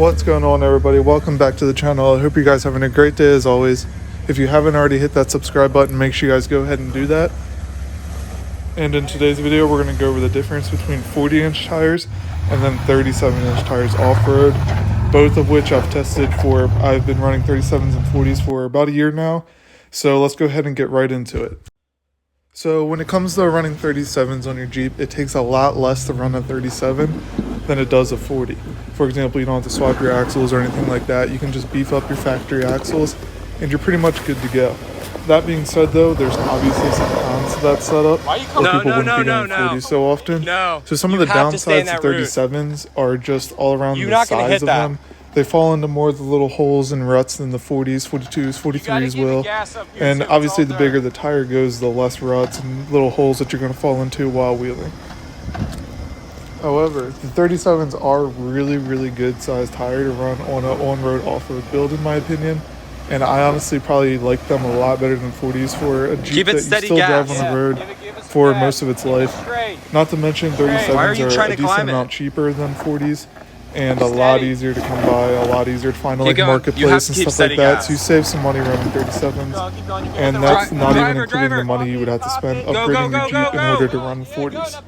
What's going on, everybody? Welcome back to the channel. I hope you guys are having a great day as always. If you haven't already hit that subscribe button, make sure you guys go ahead and do that. And in today's video, we're going to go over the difference between 40-inch tires and then 37-inch tires off-road, both of which I've tested for. I've been running 37s and 40s for about a year now, so let's go ahead and get right into it. So when it comes to running 37s on your Jeep, it takes a lot less to run a 37 than it does a 40. For example, you don't have to swap your axles or anything like that. You can just beef up your factory axles and you're pretty much good to go. That being said though, there's obviously some cons to that setup where people wouldn't be doing 40s so often. So some of the downsides to 37s are just all around the size of them. They fall into more of the little holes and ruts than the 40s, 42s, 43s will. And obviously the bigger the tire goes, the less ruts and little holes that you're going to fall into while wheeling. However, the 37s are really good sized tire to run on an on-road off-road build in my opinion. And I honestly probably like them a lot better than 40s for a Jeep that you still drive on the road for most of its life. Not to mention 37s are a decent amount cheaper than 40s. And a lot easier to come by, a lot easier to find like marketplace and stuff like that. So you save some money running 37s, and that's not even including the money you would have to spend upgrading your Jeep in order to run 40s.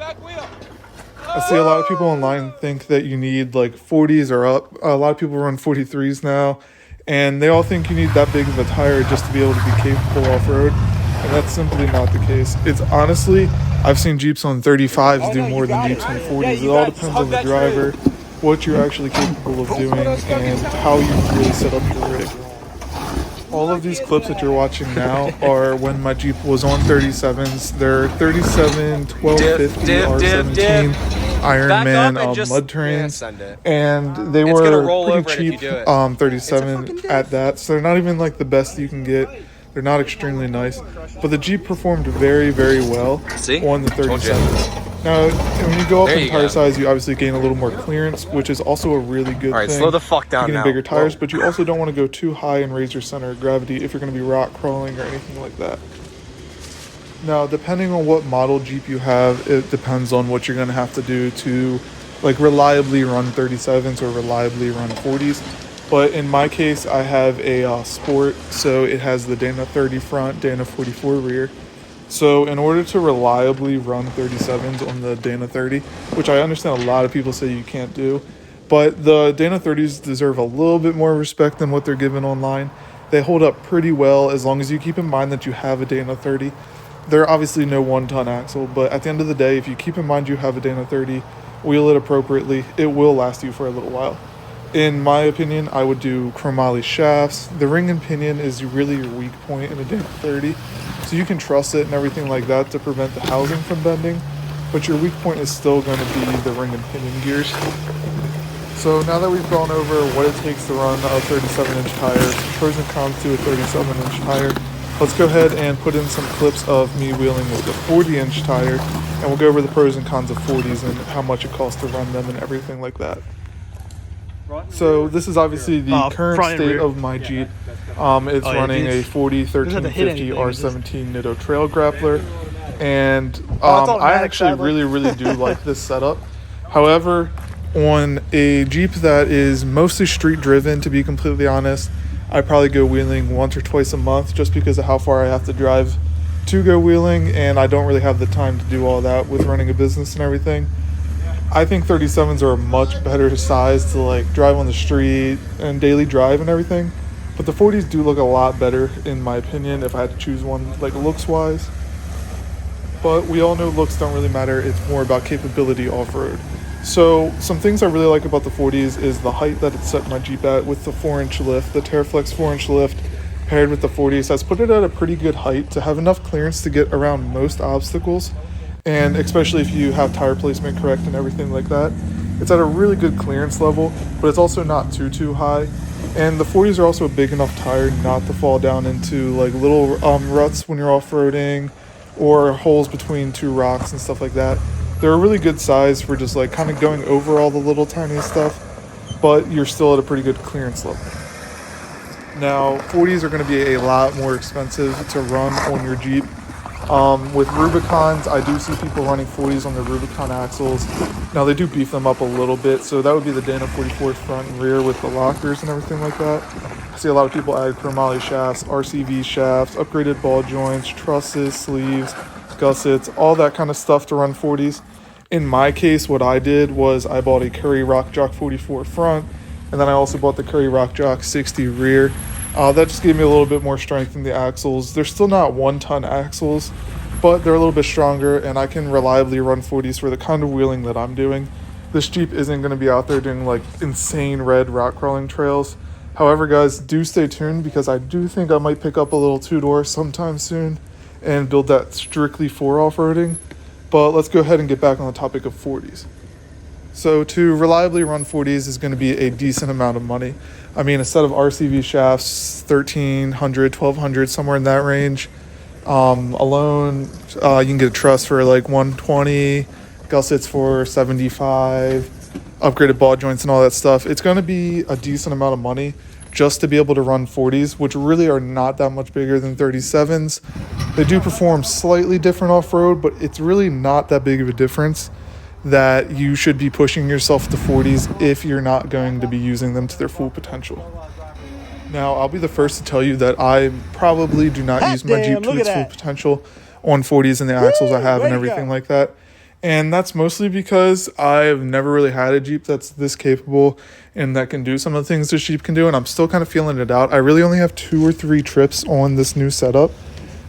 I see a lot of people online think that you need like 40s or up. A lot of people run 43s now, and they all think you need that big of a tire just to be able to be capable off-road, and that's simply not the case. It's honestly, I've seen Jeeps on 35s do more than Jeeps on 40s. It all depends on the driver, what you're actually capable of doing, and how you really set up your rig. All of these clips that you're watching now are when my Jeep was on 37s. They're 37 1250 R17 Ironman mud trains, and they were pretty cheap 37 at that, so they're not even like the best you can get. They're not extremely nice, but the Jeep performed very well on the 37s. Now, when you go up in tire size, you obviously gain a little more clearance, which is also a really good thing. All right, slow the fuck down getting now. Bigger tires, but you also don't want to go too high and raise your center of gravity if you're going to be rock crawling or anything like that. Now, depending on what model Jeep you have, it depends on what you're going to have to do to like reliably run 37s or reliably run 40s. But in my case, I have a Sport, so it has the Dana 30 front, Dana 44 rear. So in order to reliably run 37s on the Dana 30, which I understand a lot of people say you can't do, but the Dana 30s deserve a little bit more respect than what they're given online. They hold up pretty well as long as you keep in mind that you have a Dana 30. They're obviously no one-ton axle, but at the end of the day, if you keep in mind you have a Dana 30, wheel it appropriately, it will last you for a little while. In my opinion, I would do chromoly shafts. The ring and pinion is really your weak point in a Dana 30. So you can truss it and everything like that to prevent the housing from bending, but your weak point is still going to be the ring and pinion gears. So now that we've gone over what it takes to run a 37-inch tire, pros and cons to a 37-inch tire, let's go ahead and put in some clips of me wheeling with the 40-inch tire, and we'll go over the pros and cons of 40s and how much it costs to run them and everything like that. So this is obviously the current state of my Jeep. It's running a 40 1350 R17 Nitto Trail Grappler, and I actually really do like this setup. However, on a Jeep that is mostly street driven, to be completely honest, I probably go wheeling once or twice a month just because of how far I have to drive to go wheeling, and I don't really have the time to do all that with running a business and everything. I think 37s are a much better size to like drive on the street and daily drive and everything, but the 40s do look a lot better in my opinion if I had to choose one like looks wise. But we all know looks don't really matter, it's more about capability off-road. So some things I really like about the 40s is the height that it's set my Jeep at with the 4-inch lift. The Terraflex 4-inch lift paired with the 40s has put it at a pretty good height to have enough clearance to get around most obstacles. And especially if you have tire placement correct and everything like that, it's at a really good clearance level, but it's also not too high. And the 40s are also a big enough tire not to fall down into like little ruts when you're off-roading or holes between two rocks and stuff like that. They're a really good size for just like kind of going over all the little tiny stuff, but you're still at a pretty good clearance level. Now, 40s are going to be a lot more expensive to run on your Jeep. With Rubicons, I do see people running 40s on their Rubicon axles. Now they do beef them up a little bit, so that would be the Dana 44 front and rear with the lockers and everything like that. I see a lot of people add chromoly shafts, RCV shafts, upgraded ball joints, trusses, sleeves, gussets, all that kind of stuff to run 40s. In my case, what I did was I bought a Curry Rock Jock 44 front, and then I also bought the Curry Rock Jock 60 rear. That just gave me a little bit more strength in the axles. They're still not 1-ton axles, but they're a little bit stronger, and I can reliably run 40s for the kind of wheeling that I'm doing. This Jeep isn't going to be out there doing like insane red rock crawling trails. However, guys, do stay tuned because I do think I might pick up a little two-door sometime soon and build that strictly for off-roading. But let's go ahead and get back on the topic of 40s. So to reliably run 40s is going to be a decent amount of money. I mean, a set of RCV shafts, $1,300, $1,200, somewhere in that range. Alone, you can get a truss for like $120, gussets for $75, upgraded ball joints and all that stuff. It's going to be a decent amount of money just to be able to run 40s, which really are not that much bigger than 37s. They do perform slightly different off-road, but it's really not that big of a difference that you should be pushing yourself to 40s if you're not going to be using them to their full potential. Now, I'll be the first to tell you that I probably do not use my Jeep to its full potential on 40s and the axles I have and everything like that. And that's mostly because I've never really had a Jeep that's this capable and that can do some of the things this Jeep can do, and I'm still kind of feeling it out. I really only have 2 or 3 trips on this new setup.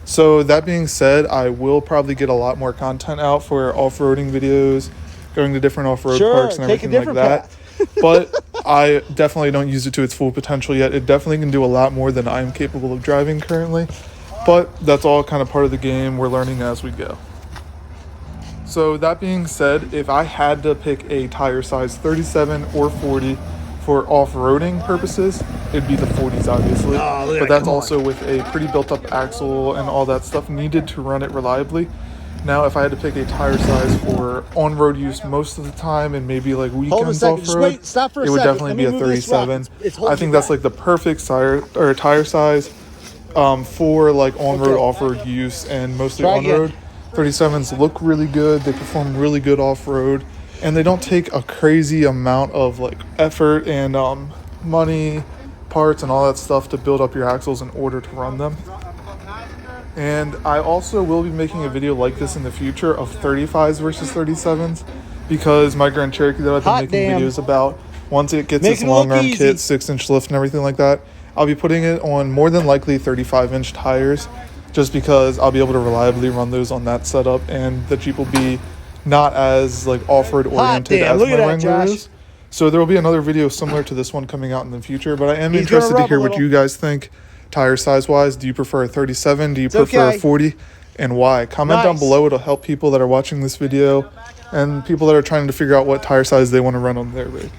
So that being said, I will probably get a lot more content out for off-roading videos, going to different off-road parks and everything like that. But I definitely don't use it to its full potential yet. It definitely can do a lot more than I'm capable of driving currently. But that's all kind of part of the game. We're learning as we go. So that being said, if I had to pick a tire size 37 or 40 for off-roading purposes, it'd be the 40s, obviously. But that's also with a pretty built-up axle and all that stuff needed to run it reliably. Now, if I had to pick a tire size for on-road use most of the time and maybe like weekends off-road, it would definitely be a 37. I think that's like the perfect tire size for like on-road, off-road use and mostly on-road. 37s look really good. They perform really good off-road, and they don't take a crazy amount of like effort and money, parts, and all that stuff to build up your axles in order to run them. And I also will be making a video like this in the future of 35s versus 37s because my Grand Cherokee that I've been making videos about, once it gets its long arm kit, 6-inch lift and everything like that, I'll be putting it on more than likely 35-inch tires just because I'll be able to reliably run those on that setup, and the Jeep will be not as like off-road oriented as my Wrangler is. So there will be another video similar to this one coming out in the future, but I am interested to hear what you guys think. Tire size wise, do you prefer a 37? Do you prefer a 40? And why? Comment down below. It'll help people that are watching this video and people that are trying to figure out what tire size they want to run on their rig.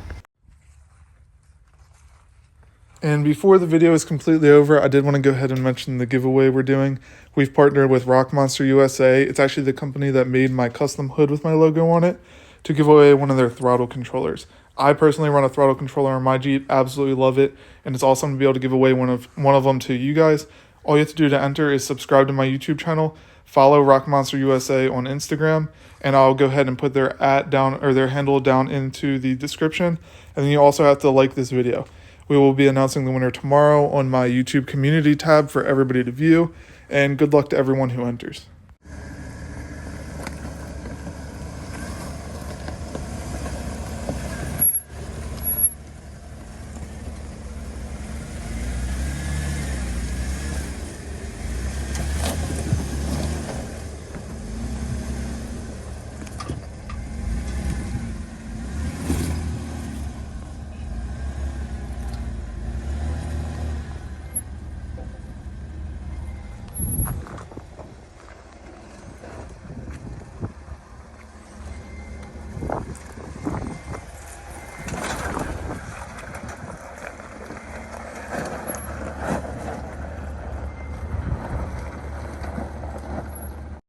And before the video is completely over, I did want to go ahead and mention the giveaway we're doing. We've partnered with Rock Monster USA. It's actually the company that made my custom hood with my logo on it to give away one of their throttle controllers. I personally run a throttle controller on my Jeep, absolutely love it, and it's awesome to be able to give away one of them to you guys. All you have to do to enter is subscribe to my YouTube channel, follow Rock Monster USA on Instagram, and I'll go ahead and put their their handle down into the description. And then you also have to like this video. We will be announcing the winner tomorrow on my YouTube community tab for everybody to view, and good luck to everyone who enters.